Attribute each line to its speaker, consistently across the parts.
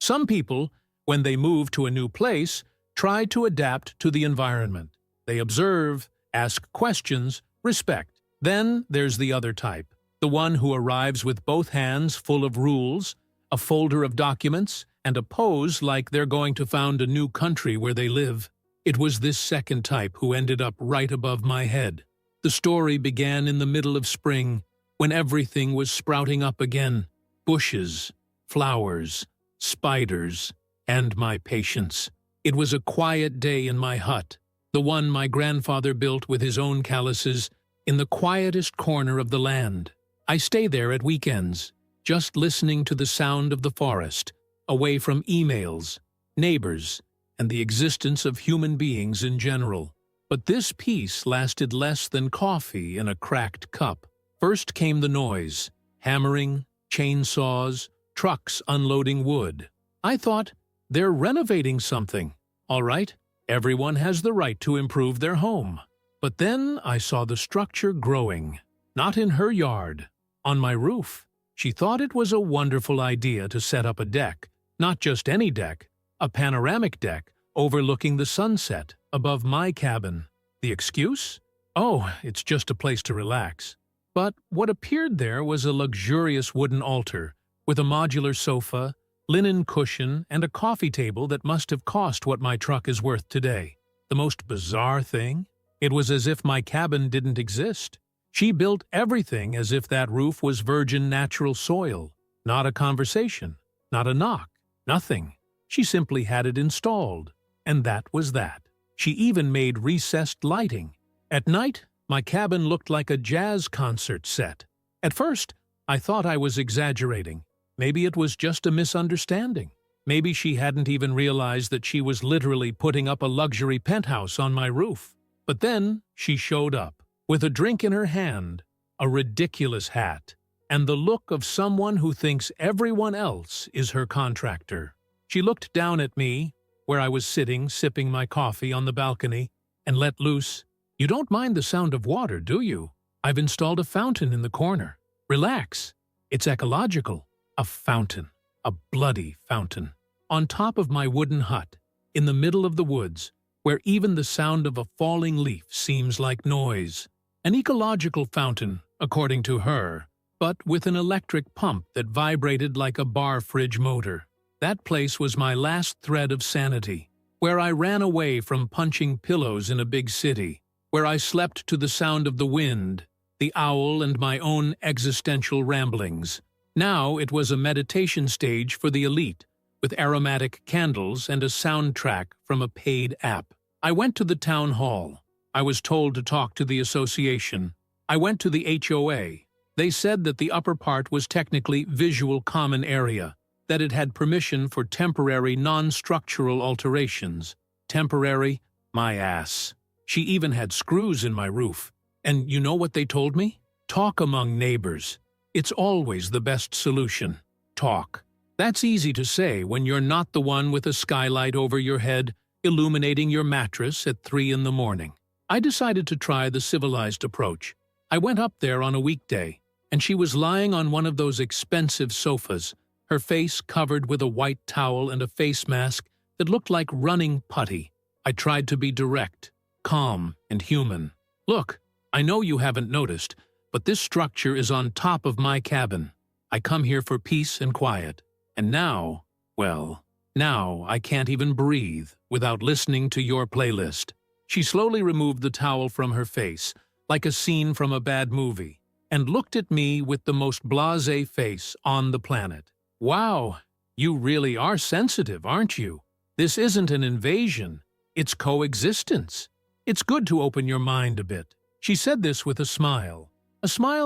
Speaker 1: Some people, when they move to a new place, try to adapt to the environment. They observe, ask questions, respect. Then there's the other type, the one who arrives with both hands full of rules, a folder of documents, and a pose like they're going to found a new country where they live. It was this second type who ended up right above my head. The story began in the middle of spring, when everything was sprouting up again. Bushes, flowers, spiders, and my patience. It was a quiet day in my hut, the one my grandfather built with his own calluses, in the quietest corner of the land. I stay there at weekends, just listening to the sound of the forest, away from emails, neighbors, and the existence of human beings in general. But this peace lasted less than coffee in a cracked cup. First came the noise, hammering, chainsaws, trucks unloading wood. I thought, they're renovating something. All right, everyone has the right to improve their home. But then I saw the structure growing. Not in her yard, on my roof. She thought it was a wonderful idea to set up a deck, not just any deck, a panoramic deck overlooking the sunset above my cabin. The excuse? Oh, it's just a place to relax. But what appeared there was a luxurious wooden altar with a modular sofa, linen cushion, and a coffee table that must have cost what my truck is worth today. The most bizarre thing? It was as if my cabin didn't exist. She built everything as if that roof was virgin natural soil. Not a conversation, not a knock, nothing. She simply had it installed, and that was that. She even made recessed lighting. At night, my cabin looked like a jazz concert set. At first, I thought I was exaggerating. Maybe it was just a misunderstanding. Maybe she hadn't even realized that she was literally putting up a luxury penthouse on my roof. But then she showed up, with a drink in her hand, a ridiculous hat, and the look of someone who thinks everyone else is her contractor. She looked down at me, where I was sitting sipping my coffee on the balcony, and let loose. "You don't mind the sound of water, do you? I've installed a fountain in the corner. Relax. It's ecological. A fountain. A bloody fountain. On top of my wooden hut, in the middle of the woods, where even the sound of a falling leaf seems like noise. An ecological fountain, according to her, but with an electric pump that vibrated like a bar fridge motor. That place was my last thread of sanity, where I ran away from punching pillows in a big city, where I slept to the sound of the wind, the owl, and my own existential ramblings. Now it was a meditation stage for the elite, with aromatic candles and a soundtrack from a paid app. I went to the town hall. I was told to talk to the association. I went to the HOA. They said that the upper part was technically visual common area, that it had permission for temporary non-structural alterations. Temporary? My ass. She even had screws in my roof. And you know what they told me? Talk among neighbors. It's always the best solution. Talk. That's easy to say when you're not the one with a skylight over your head illuminating your mattress at 3 in the morning. I decided to try the civilized approach. I went up there on a weekday, and she was lying on one of those expensive sofas, her face covered with a white towel and a face mask that looked like running putty. I tried to be direct, calm, and human. "Look, I know you haven't noticed, but this structure is on top of my cabin. I come here for peace and quiet. And now, well, now I can't even breathe without listening to your playlist." She slowly removed the towel from her face, like a scene from a bad movie, and looked at me with the most blasé face on the planet. "Wow, you really are sensitive, aren't you? This isn't an invasion, it's coexistence. It's good to open your mind a bit." She said this with a smile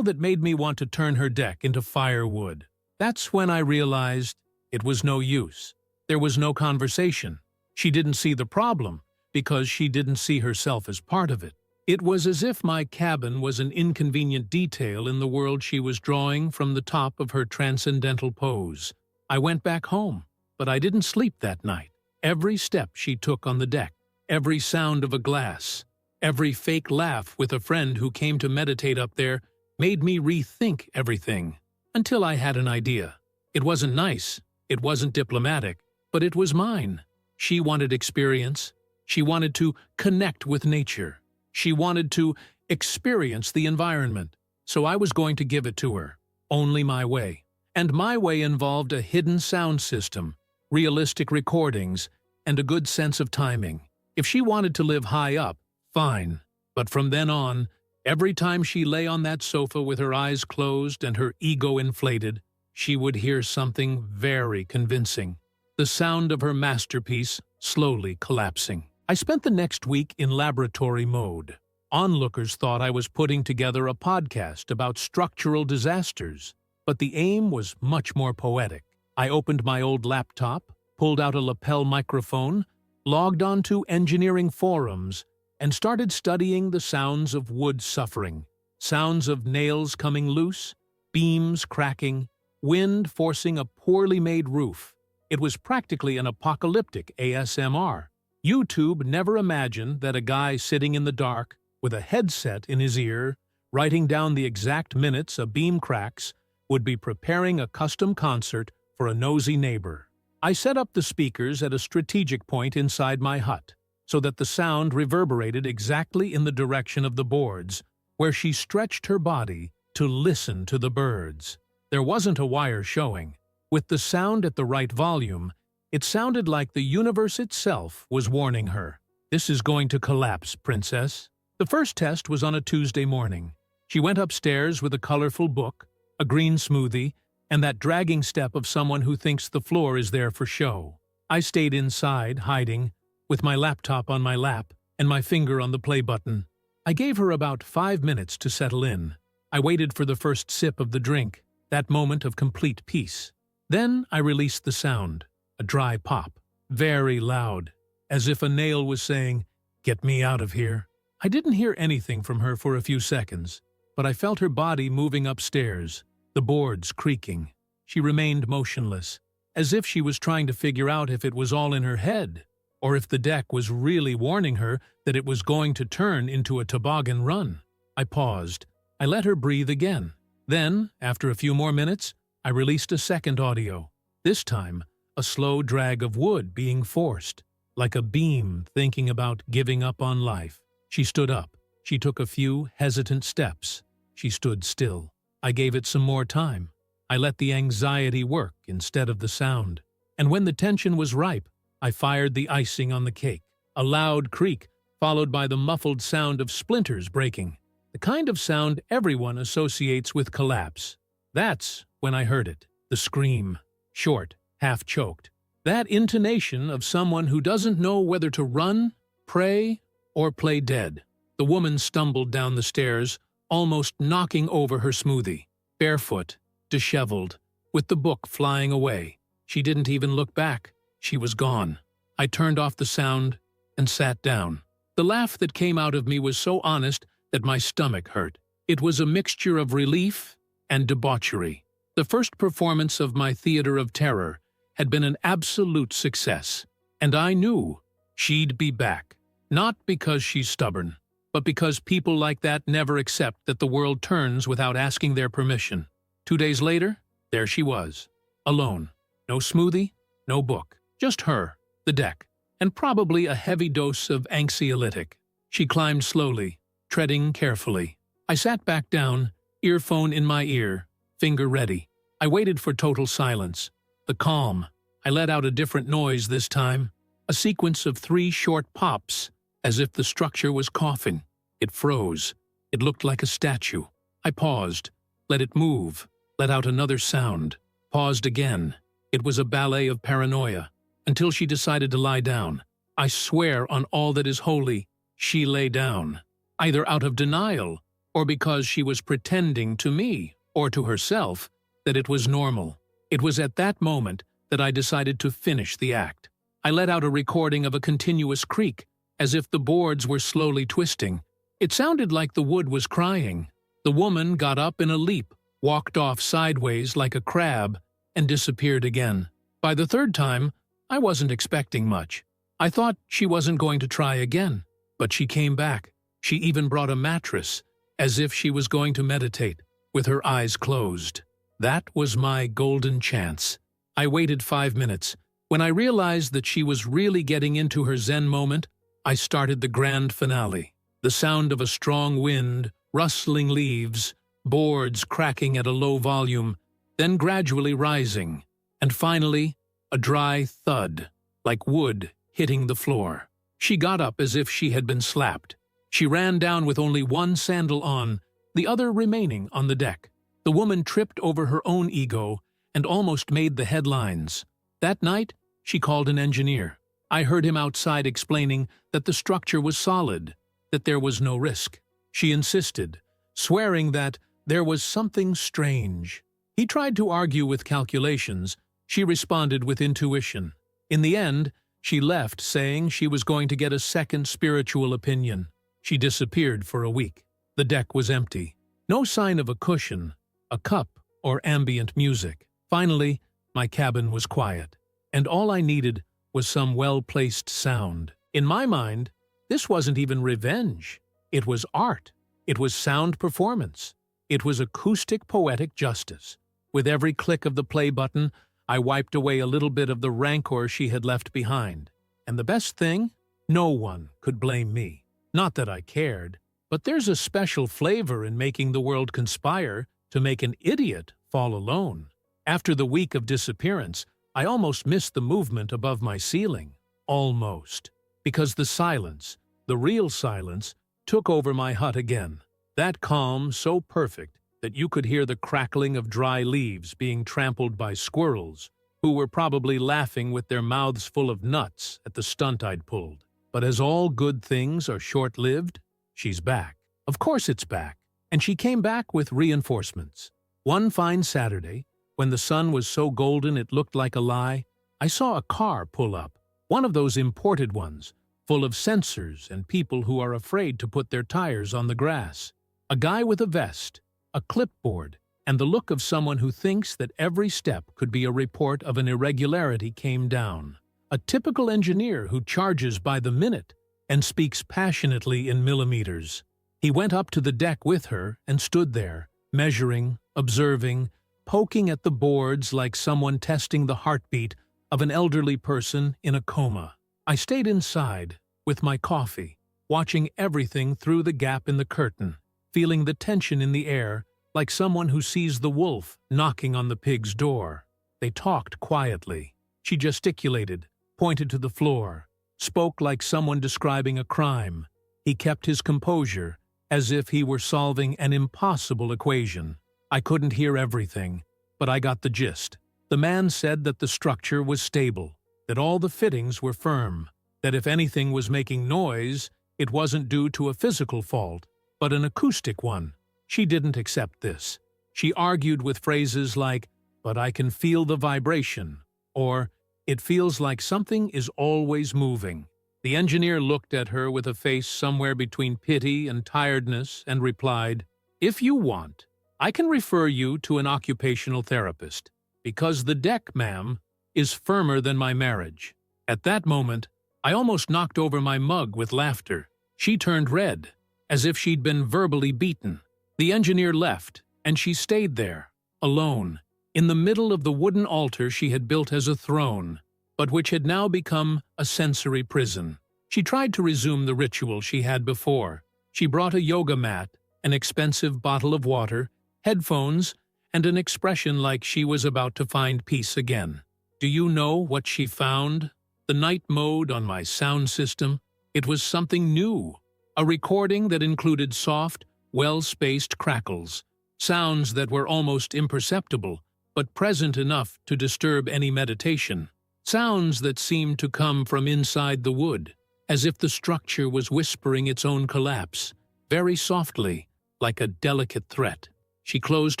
Speaker 1: that made me want to turn her deck into firewood. That's when I realized it was no use. There was no conversation. She didn't see the problem because she didn't see herself as part of it. It was as if my cabin was an inconvenient detail in the world she was drawing from the top of her transcendental pose. I went back home, but I didn't sleep that night. Every step she took on the deck, every sound of a glass, every fake laugh with a friend who came to meditate up there made me rethink everything. Until I had an idea. It wasn't nice, it wasn't diplomatic, but it was mine. She wanted experience. She wanted to connect with nature. She wanted to experience the environment. So I was going to give it to her, only my way. And my way involved a hidden sound system, realistic recordings, and a good sense of timing. If she wanted to live high up, fine. But from then on, every time she lay on that sofa with her eyes closed and her ego inflated, she would hear something very convincing. The sound of her masterpiece slowly collapsing. I spent the next week in laboratory mode. Onlookers thought I was putting together a podcast about structural disasters, but the aim was much more poetic. I opened my old laptop, pulled out a lapel microphone, logged onto engineering forums, and started studying the sounds of wood suffering. Sounds of nails coming loose, beams cracking, wind forcing a poorly made roof. It was practically an apocalyptic ASMR. YouTube never imagined that a guy sitting in the dark, with a headset in his ear, writing down the exact minutes a beam cracks, would be preparing a custom concert for a nosy neighbor. I set up the speakers at a strategic point inside my hut, so that the sound reverberated exactly in the direction of the boards, where she stretched her body to listen to the birds. There wasn't a wire showing. With the sound at the right volume, it sounded like the universe itself was warning her. This is going to collapse, princess. The first test was on a Tuesday morning. She went upstairs with a colorful book, a green smoothie, and that dragging step of someone who thinks the floor is there for show. I stayed inside, hiding, with my laptop on my lap and my finger on the play button. I gave her about 5 minutes to settle in. I waited for the first sip of the drink, that moment of complete peace. Then I released the sound, a dry pop, very loud, as if a nail was saying, "Get me out of here." I didn't hear anything from her for a few seconds, but I felt her body moving upstairs, the boards creaking. She remained motionless, as if she was trying to figure out if it was all in her head, or if the deck was really warning her that it was going to turn into a toboggan run. I paused. I let her breathe again. Then, after a few more minutes, I released a second audio. This time, a slow drag of wood being forced, like a beam thinking about giving up on life. She stood up. She took a few hesitant steps. She stood still. I gave it some more time. I let the anxiety work instead of the sound. And when the tension was ripe, I fired the icing on the cake. A loud creak, followed by the muffled sound of splinters breaking. The kind of sound everyone associates with collapse. That's when I heard it. The scream. Short, half-choked. That intonation of someone who doesn't know whether to run, pray, or play dead. The woman stumbled down the stairs, almost knocking over her smoothie. Barefoot, disheveled, with the book flying away. She didn't even look back. She was gone. I turned off the sound and sat down. The laugh that came out of me was so honest that my stomach hurt. It was a mixture of relief and debauchery. The first performance of my theater of terror had been an absolute success, and I knew she'd be back. Not because she's stubborn, but because people like that never accept that the world turns without asking their permission. 2 days later, there she was, alone. No smoothie, no book, just her, the deck, and probably a heavy dose of anxiolytic. She climbed slowly, treading carefully. I sat back down, earphone in my ear, finger ready. I waited for total silence. The calm. I let out a different noise this time, a sequence of 3 short pops, as if the structure was coughing. It froze. It looked like a statue. I paused, let it move, let out another sound, paused again. It was a ballet of paranoia, until she decided to lie down. I swear on all that is holy, she lay down, either out of denial or because she was pretending to me or to herself that it was normal. It was at that moment that I decided to finish the act. I let out a recording of a continuous creak, as if the boards were slowly twisting. It sounded like the wood was crying. The woman got up in a leap, walked off sideways like a crab, and disappeared again. By the third time, I wasn't expecting much. I thought she wasn't going to try again, but she came back. She even brought a mattress, as if she was going to meditate, with her eyes closed. That was my golden chance. I waited 5 minutes, When I realized that she was really getting into her Zen moment, I started the grand finale. The sound of a strong wind, rustling leaves, boards cracking at a low volume, then gradually rising, and finally, a dry thud, like wood hitting the floor. She got up as if she had been slapped. She ran down with only one sandal on, the other remaining on the deck. The woman tripped over her own ego and almost made the headlines. That night, she called an engineer. I heard him outside explaining that the structure was solid, that there was no risk. She insisted, swearing that there was something strange. He tried to argue with calculations. She responded with intuition. In the end, she left saying she was going to get a second spiritual opinion. She disappeared for a week. The deck was empty. No sign of a cushion, a cup, or ambient music. Finally, my cabin was quiet, and all I needed was some well-placed sound. In my mind, this wasn't even revenge. It was art. It was sound performance. It was acoustic poetic justice. With every click of the play button, I wiped away a little bit of the rancor she had left behind. And the best thing? No one could blame me. Not that I cared, but there's a special flavor in making the world conspire to make an idiot fall alone. After the week of disappearance, I almost missed the movement above my ceiling. Almost. Because the silence, the real silence, took over my hut again. That calm so perfect that you could hear the crackling of dry leaves being trampled by squirrels, who were probably laughing with their mouths full of nuts at the stunt I'd pulled. But as all good things are short-lived, she's back. Of course it's back. And she came back with reinforcements. One fine Saturday, when the sun was so golden it looked like a lie, I saw a car pull up, one of those imported ones, full of sensors and people who are afraid to put their tires on the grass. A guy with a vest, a clipboard, and the look of someone who thinks that every step could be a report of an irregularity came down. A typical engineer who charges by the minute and speaks passionately in millimeters. He went up to the deck with her and stood there, measuring, observing, poking at the boards like someone testing the heartbeat of an elderly person in a coma. I stayed inside, with my coffee, watching everything through the gap in the curtain, feeling the tension in the air, like someone who sees the wolf knocking on the pig's door. They talked quietly. She gesticulated, pointed to the floor, spoke like someone describing a crime. He kept his composure, as if he were solving an impossible equation. I couldn't hear everything, but I got the gist. The man said that the structure was stable, that all the fittings were firm, that if anything was making noise, it wasn't due to a physical fault, but an acoustic one. She didn't accept this. She argued with phrases like, "But I can feel the vibration," or, "It feels like something is always moving." The engineer looked at her with a face somewhere between pity and tiredness and replied, "If you want, I can refer you to an occupational therapist, because the deck, ma'am, is firmer than my marriage." At that moment, I almost knocked over my mug with laughter. She turned red, as if she'd been verbally beaten. The engineer left, and she stayed there, alone, in the middle of the wooden altar she had built as a throne, but which had now become a sensory prison. She tried to resume the ritual she had before. She brought a yoga mat, an expensive bottle of water, headphones, and an expression like she was about to find peace again. Do you know what she found? The night mode on my sound system? It was something new. A recording that included soft, well-spaced crackles, sounds that were almost imperceptible, but present enough to disturb any meditation. Sounds that seemed to come from inside the wood, as if the structure was whispering its own collapse, very softly, like a delicate threat. She closed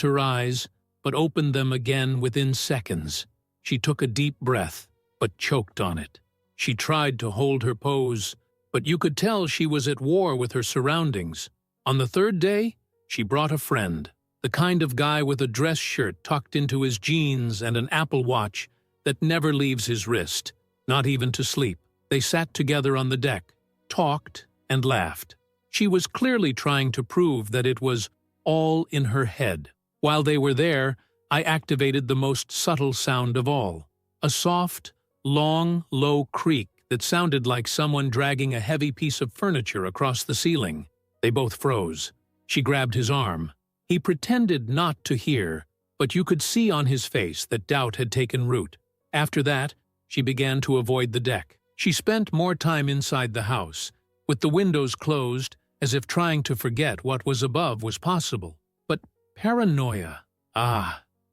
Speaker 1: her eyes, but opened them again within seconds. She took a deep breath, but choked on it. She tried to hold her pose, but you could tell she was at war with her surroundings. On the third day, she brought a friend, the kind of guy with a dress shirt tucked into his jeans and an Apple Watch that never leaves his wrist, not even to sleep. They sat together on the deck, talked, and laughed. She was clearly trying to prove that it was all in her head. While they were there, I activated the most subtle sound of all, a soft, long, low creak that sounded like someone dragging a heavy piece of furniture across the ceiling. They both froze. She grabbed his arm. He pretended not to hear, but you could see on his face that doubt had taken root. After that, she began to avoid the deck. She spent more time inside the house, with the windows closed, as if trying to forget what was above was possible. But paranoia,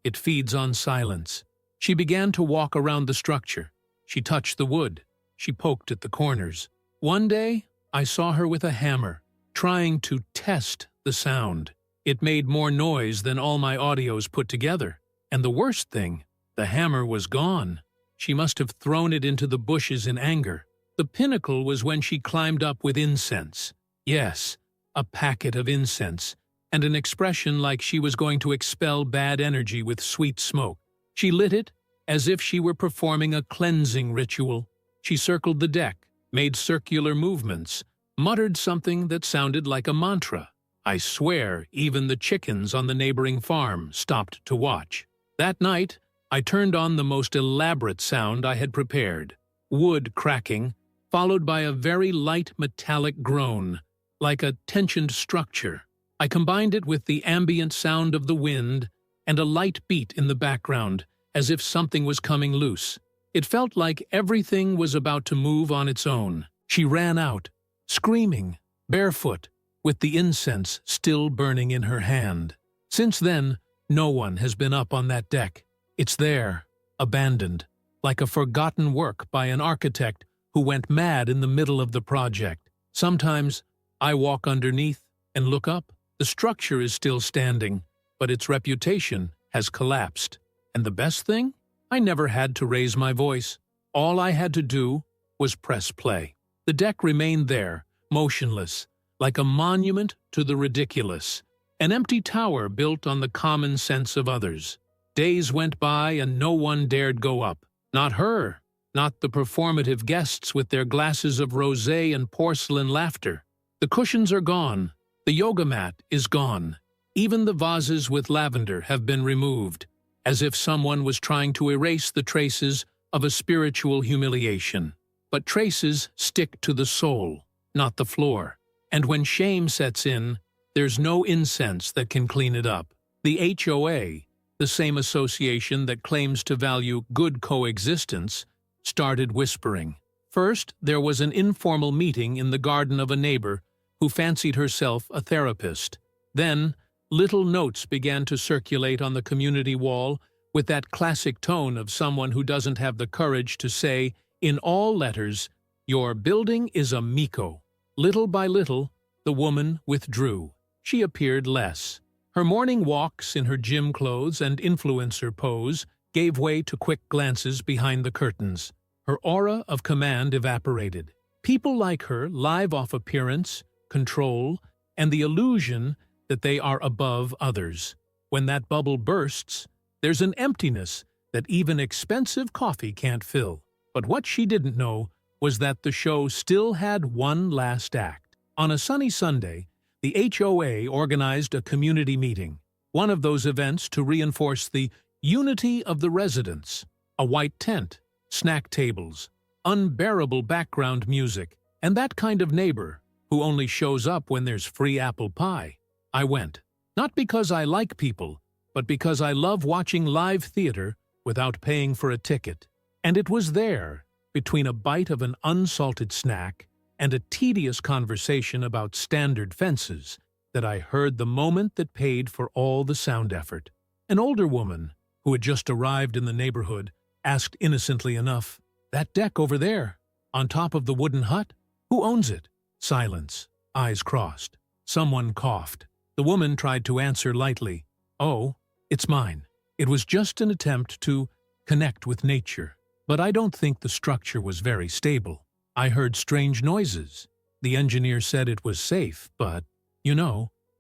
Speaker 1: it feeds on silence. She began to walk around the structure. She touched the wood. She poked at the corners. One day, I saw her with a hammer, trying to test the sound. It made more noise than all my audios put together. And the worst thing, the hammer was gone. She must have thrown it into the bushes in anger. The pinnacle was when she climbed up with incense. Yes, a packet of incense, and an expression like she was going to expel bad energy with sweet smoke. She lit it as if she were performing a cleansing ritual. She circled the deck, made circular movements, muttered something that sounded like a mantra. I swear even the chickens on the neighboring farm stopped to watch. That night, I turned on the most elaborate sound I had prepared. Wood cracking, followed by a very light metallic groan, like a tensioned structure. I combined it with the ambient sound of the wind and a light beat in the background, as if something was coming loose. It felt like everything was about to move on its own. She ran out, screaming, barefoot, with the incense still burning in her hand. Since then, no one has been up on that deck. It's there, abandoned, like a forgotten work by an architect who went mad in the middle of the project. Sometimes I walk underneath and look up. The structure is still standing, but its reputation has collapsed. And the best thing? I never had to raise my voice. All I had to do was press play. The deck remained there, motionless, like a monument to the ridiculous, an empty tower built on the common sense of others. Days went by and no one dared go up. Not her, not the performative guests with their glasses of rosé and porcelain laughter. The cushions are gone. The yoga mat is gone. Even the vases with lavender have been removed, as if someone was trying to erase the traces of a spiritual humiliation. But traces stick to the soul, not the floor. And when shame sets in, there's no incense that can clean it up. The HOA, the same association that claims to value good coexistence, started whispering. First, there was an informal meeting in the garden of a neighbor who fancied herself a therapist. Then, little notes began to circulate on the community wall with that classic tone of someone who doesn't have the courage to say, in all letters, "Your building is a Miko." Little by little, the woman withdrew. She appeared less. Her morning walks in her gym clothes and influencer pose gave way to quick glances behind the curtains. Her aura of command evaporated. People like her live off appearance, control, and the illusion that they are above others. When that bubble bursts, there's an emptiness that even expensive coffee can't fill. But what she didn't know was that the show still had one last act. On a sunny Sunday, the HOA organized a community meeting, one of those events to reinforce the unity of the residents. A white tent, snack tables, unbearable background music, and that kind of neighbor who only shows up when there's free apple pie. I went, not because I like people, but because I love watching live theater without paying for a ticket. And it was there, between a bite of an unsalted snack and a tedious conversation about standard fences, that I heard the moment that paid for all the sound effort. An older woman, who had just arrived in the neighborhood, asked innocently enough, "That deck over there, on top of the wooden hut? Who owns it?" Silence. Eyes crossed. Someone coughed. The woman tried to answer lightly, "Oh, it's mine." It was just an attempt to connect with nature. But I don't think the structure was very stable. I heard strange noises. The engineer said it was safe, but,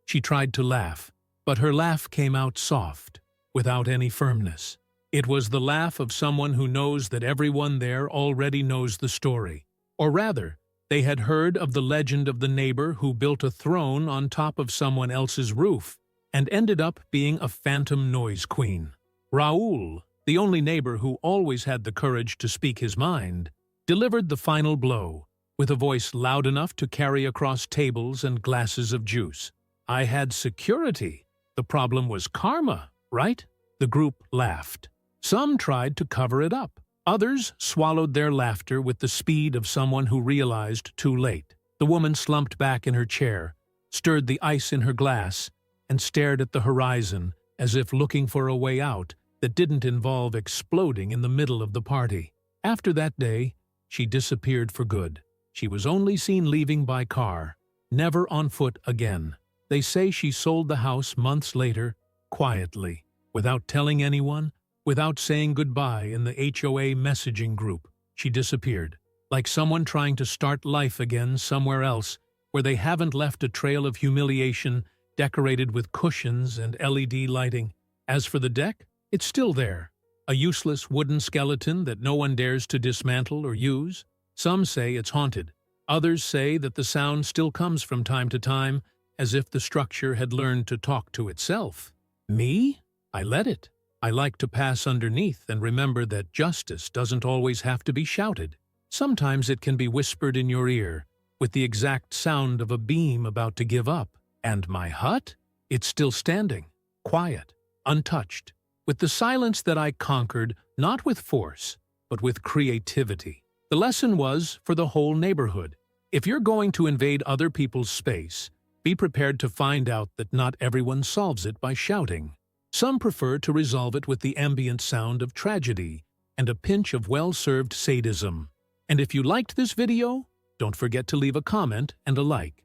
Speaker 1: she tried to laugh. But her laugh came out soft, without any firmness. It was the laugh of someone who knows that everyone there already knows the story. Or rather, they had heard of the legend of the neighbor who built a throne on top of someone else's roof and ended up being a phantom noise queen. Raoul, The only neighbor who always had the courage to speak his mind delivered the final blow, with a voice loud enough to carry across tables and glasses of juice. "I had security. The problem was karma, right?" The group laughed. Some tried to cover it up. Others swallowed their laughter with the speed of someone who realized too late. The woman slumped back in her chair, stirred the ice in her glass, and stared at the horizon as if looking for a way out that didn't involve exploding in the middle of the party. After that day, she disappeared for good. She was only seen leaving by car, never on foot again. They say she sold the house months later, quietly, without telling anyone, without saying goodbye in the HOA messaging group. She disappeared, like someone trying to start life again somewhere else where they haven't left a trail of humiliation decorated with cushions and LED lighting. As for the deck, it's still there, a useless wooden skeleton that no one dares to dismantle or use. Some say it's haunted. Others say that the sound still comes from time to time, as if the structure had learned to talk to itself. Me? I let it. I like to pass underneath and remember that justice doesn't always have to be shouted. Sometimes it can be whispered in your ear, with the exact sound of a beam about to give up. And my hut? It's still standing, quiet, untouched, with the silence that I conquered, not with force, but with creativity. The lesson was for the whole neighborhood. If you're going to invade other people's space, be prepared to find out that not everyone solves it by shouting. Some prefer to resolve it with the ambient sound of tragedy and a pinch of well-served sadism. And if you liked this video, don't forget to leave a comment and a like.